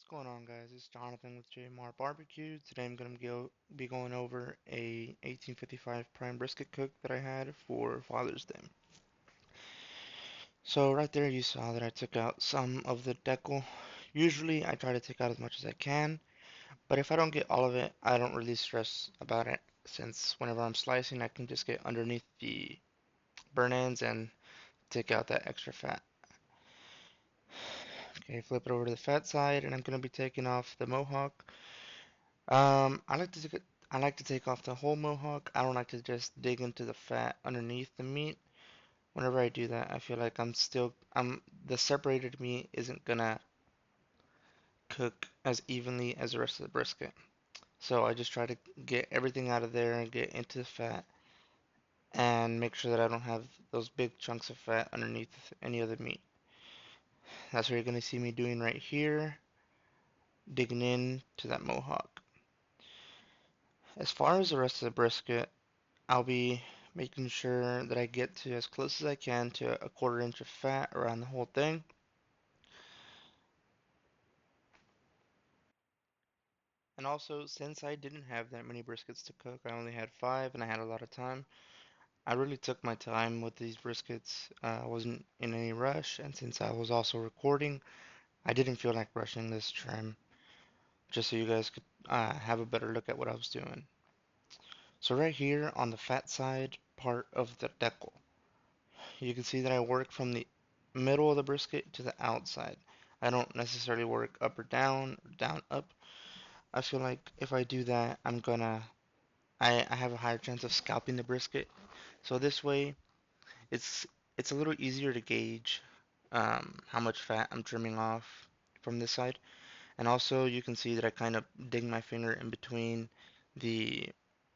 What's going on, guys? It's Jonathan with JMarr BBQ. Today I'm going to be going over a 1855 prime brisket cook that I had for Father's Day. So right there you saw that I took out some of the decal. Usually I try to take out as much as I can, but if I don't get all of it, I don't really stress about it since whenever I'm slicing I can just get underneath the burn ends and take out that extra fat. Okay, flip it over to the fat side and I'm going to be taking off the mohawk. I like to take off the whole mohawk. I don't like to just dig into the fat underneath the meat. Whenever I do that, I feel like the separated meat isn't gonna cook as evenly as the rest of the brisket. So I just try to get everything out of there and get into the fat and make sure that I don't have those big chunks of fat underneath any of the meat. That's what you're gonna see me doing right here, digging in to that mohawk. As far as the rest of the brisket, I'll be making sure that I get to as close as I can to a quarter inch of fat around the whole thing. And also, since I didn't have that many briskets to cook, I only had five and I had a lot of time, I really took my time with these briskets. I wasn't in any rush, and since I was also recording, I didn't feel like rushing this trim, just so you guys could have a better look at what I was doing. So right here on the fat side part of the decal, you can see that I work from the middle of the brisket to the outside. I don't necessarily work up or down up. I feel like if I do that, I have a higher chance of scalping the brisket. So this way, it's it's a little easier to gauge how much fat I'm trimming off from this side. And also you can see that I kind of dig my finger in between the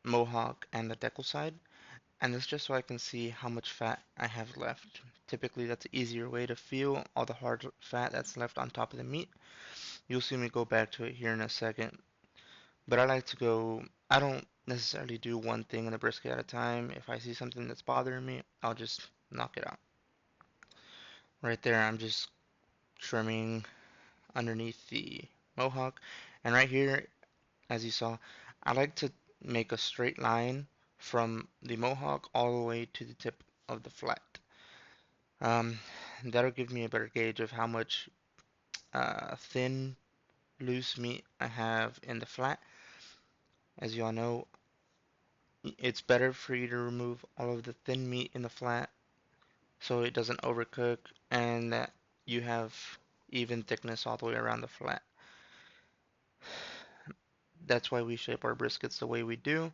mohawk and the decal side. And that's just so I can see how much fat I have left. Typically, that's an easier way to feel all the hard fat that's left on top of the meat. You'll see me go back to it here in a second. But I don't necessarily do one thing in the brisket at a time. If I see something that's bothering me, I'll just knock it out. Right there, I'm just trimming underneath the mohawk. And right here, as you saw, I like to make a straight line from the mohawk all the way to the tip of the flat. Um, that'll give me a better gauge of how much thin, loose meat I have in the flat. As you all know, it's better for you to remove all of the thin meat in the flat so it doesn't overcook and that you have even thickness all the way around the flat. That's why we shape our briskets the way we do.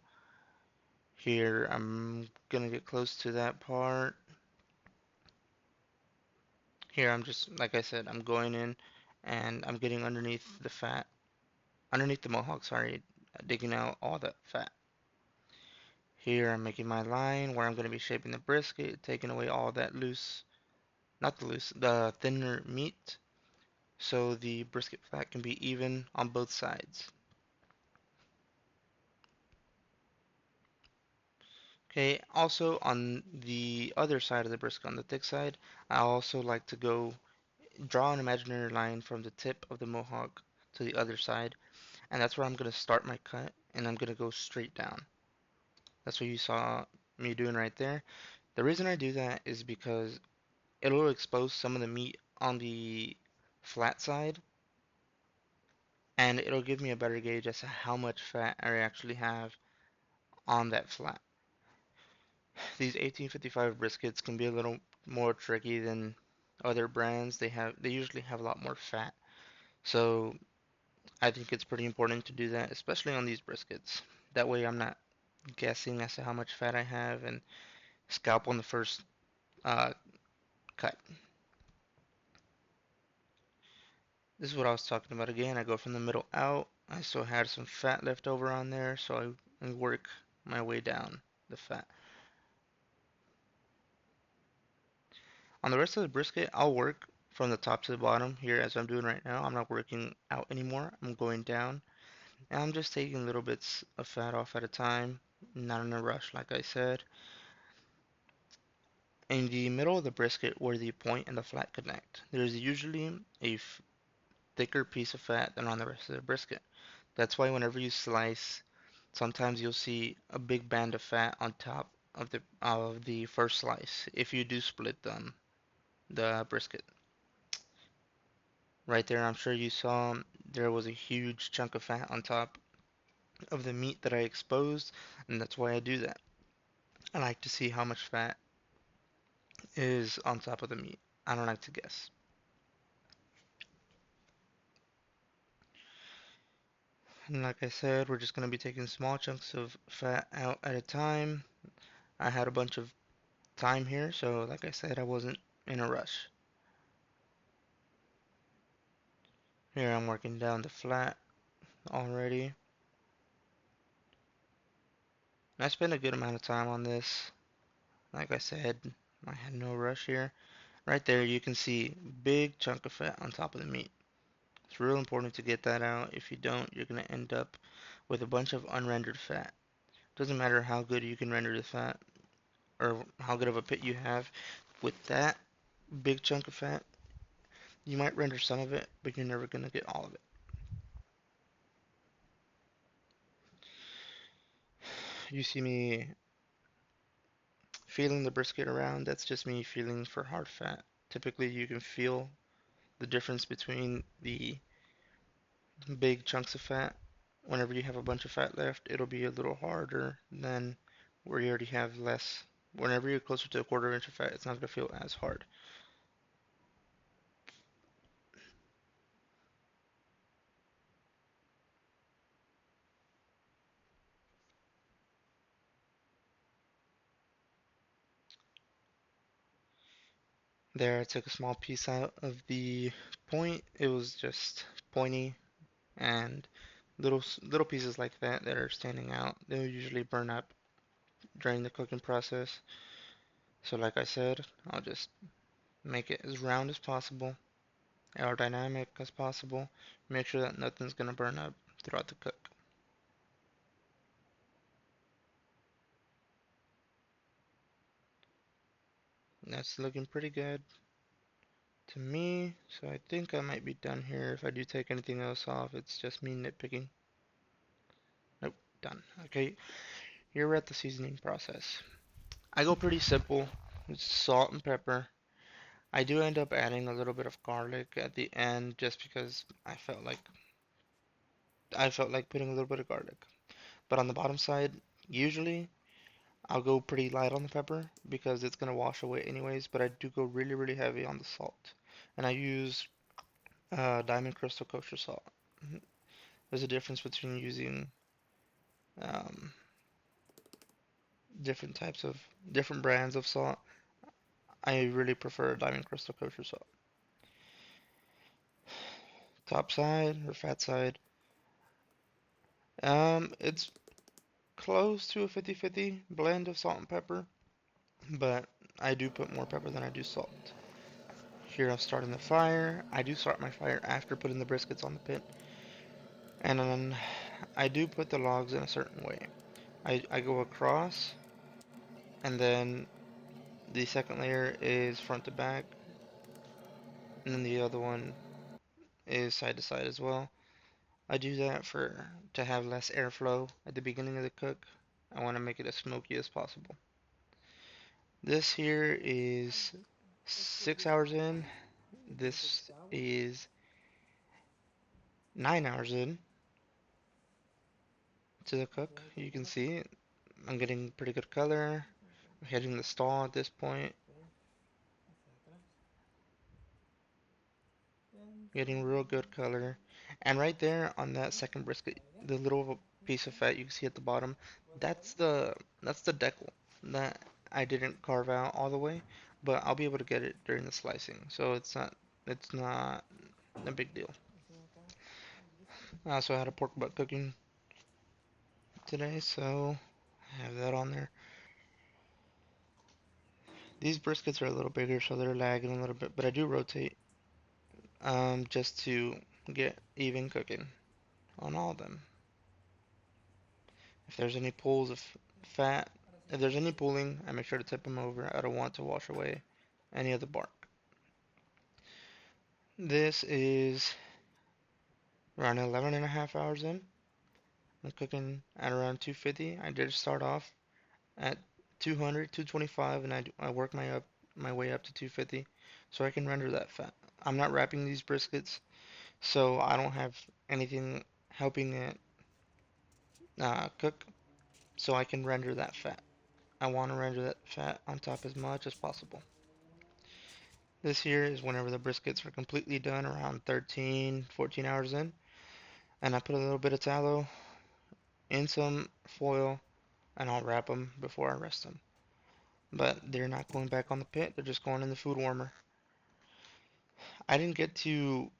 Here, I'm gonna get close to that part. Here, I'm just, like I said, I'm going in and I'm getting underneath the fat, underneath the mohawk, sorry, digging out all that fat. Here I'm making my line where I'm going to be shaping the brisket, taking away all that the thinner meat, so the brisket fat can be even on both sides. Okay, also on the other side of the brisket, on the thick side, I also like to draw an imaginary line from the tip of the mohawk to the other side, and that's where I'm going to start my cut, and I'm going to go straight down. That's what you saw me doing right there. The reason I do that is because it'll expose some of the meat on the flat side and it'll give me a better gauge as to how much fat I actually have on that flat. These 1855 briskets can be a little more tricky than other brands. They usually have a lot more fat. So I think it's pretty important to do that, especially on these briskets. That way I'm not guessing as to how much fat I have and scalp on the first uh, cut. This is what I was talking about again. I go from the middle out. I still had some fat left over on there, so I work my way down the fat. On the rest of the brisket, I'll work from the top to the bottom here as I'm doing right now. I'm not working out anymore. I'm going down. And I'm just taking little bits of fat off at a time, not in a rush, like I said. In the middle of the brisket where the point and the flat connect, there's usually thicker piece of fat than on the rest of the brisket. That's why whenever you slice, sometimes you'll see a big band of fat on top of the first slice if you do split the brisket. Right there, I'm sure you saw there was a huge chunk of fat on top of the meat that I exposed, and that's why I do that. I like to see how much fat is on top of the meat. I don't like to guess. And like I said, we're just going to be taking small chunks of fat out at a time. I had a bunch of time here, so like I said, I wasn't in a rush. Here I'm working down the flat already. And I spent a good amount of time on this. Like I said, I had no rush here. Right there, you can see big chunk of fat on top of the meat. It's real important to get that out. If you don't, you're going to end up with a bunch of unrendered fat. Doesn't matter how good you can render the fat or how good of a pit you have. With that big chunk of fat, you might render some of it, but you're never going to get all of it. You see me feeling the brisket around, that's just me feeling for hard fat. Typically, you can feel the difference between the big chunks of fat. Whenever you have a bunch of fat left, it'll be a little harder than where you already have less. Whenever you're closer to a quarter inch of fat, it's not going to feel as hard. There, I took a small piece out of the point. It was just pointy and little pieces like that are standing out. They'll usually burn up during the cooking process. So like I said, I'll just make it as round as possible, aerodynamic as possible. Make sure that nothing's gonna burn up throughout the cook. That's looking pretty good to me. So I think I might be done here. If I do take anything else off, it's just me nitpicking. Nope, done. Okay, here we're at the seasoning process. I go pretty simple. It's salt and pepper. I do end up adding a little bit of garlic at the end just because I felt like putting a little bit of garlic. But on the bottom side, usually I'll go pretty light on the pepper because it's gonna wash away anyways, but I do go really, really heavy on the salt. And I use Diamond Crystal kosher salt. There's a difference between using um, different brands of salt. I really prefer Diamond Crystal kosher salt. Top side or fat side. It's close to a 50-50 blend of salt and pepper, but I do put more pepper than I do salt. Here I'm starting the fire. I do start my fire after putting the briskets on the pit. And then I do put the logs in a certain way. I go across, and then the second layer is front to back, and then the other one is side to side as well. I do that for to have less airflow at the beginning of the cook. I want to make it as smoky as possible. This here is 6 hours in. This is 9 hours in to the cook. You can see I'm getting pretty good color. I'm hitting the stall at this point. Getting real good color. And right there on that second brisket, the little piece of fat you can see at the bottom, that's the decal that I didn't carve out all the way, but I'll be able to get it during the slicing. So it's not a big deal. I also had a pork butt cooking today, so I have that on there. These briskets are a little bigger, so they're lagging a little bit, but I do rotate just to get even cooking on all of them. If there's any pools of fat, if there's any pooling, I make sure to tip them over. I don't want to wash away any of the bark. This is around 11 and a half hours in. I'm cooking at around 250. I did start off at 200, 225, and I work my way up to 250 so I can render that fat. I'm not wrapping these briskets, so I don't have anything helping it cook, so I can render that fat. I want to render that fat on top as much as possible. This here is whenever the briskets are completely done, around 13, 14 hours in, and I put a little bit of tallow in some foil, and I'll wrap them before I rest them. But they're not going back on the pit, they're just going in the food warmer. I didn't get to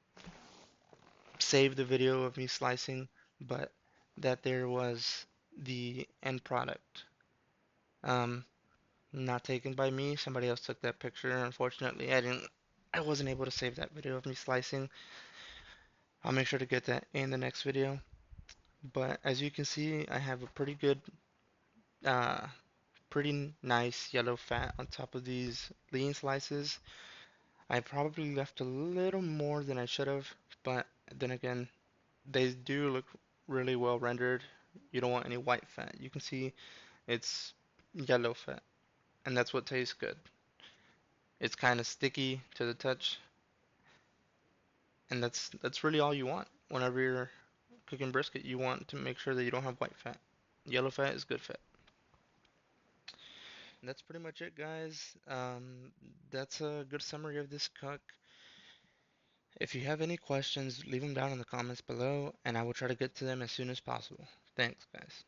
save the video of me slicing, but that there was the end product. Um, Not taken by me, somebody else took that picture. Unfortunately, I wasn't able to save that video of me slicing. I'll make sure to get that in the next video. But as you can see, I have a uh, pretty nice yellow fat on top of these lean slices. I probably left a little more than I should have, but then again, they do look really well rendered. You don't want any white fat. You can see it's yellow fat, and that's what tastes good. It's kind of sticky to the touch, and that's really all you want. Whenever you're cooking brisket, you want to make sure that you don't have white fat. Yellow fat is good fat. And that's pretty much it, guys. That's a good summary of this cook. If you have any questions, leave them down in the comments below, and I will try to get to them as soon as possible. Thanks, guys.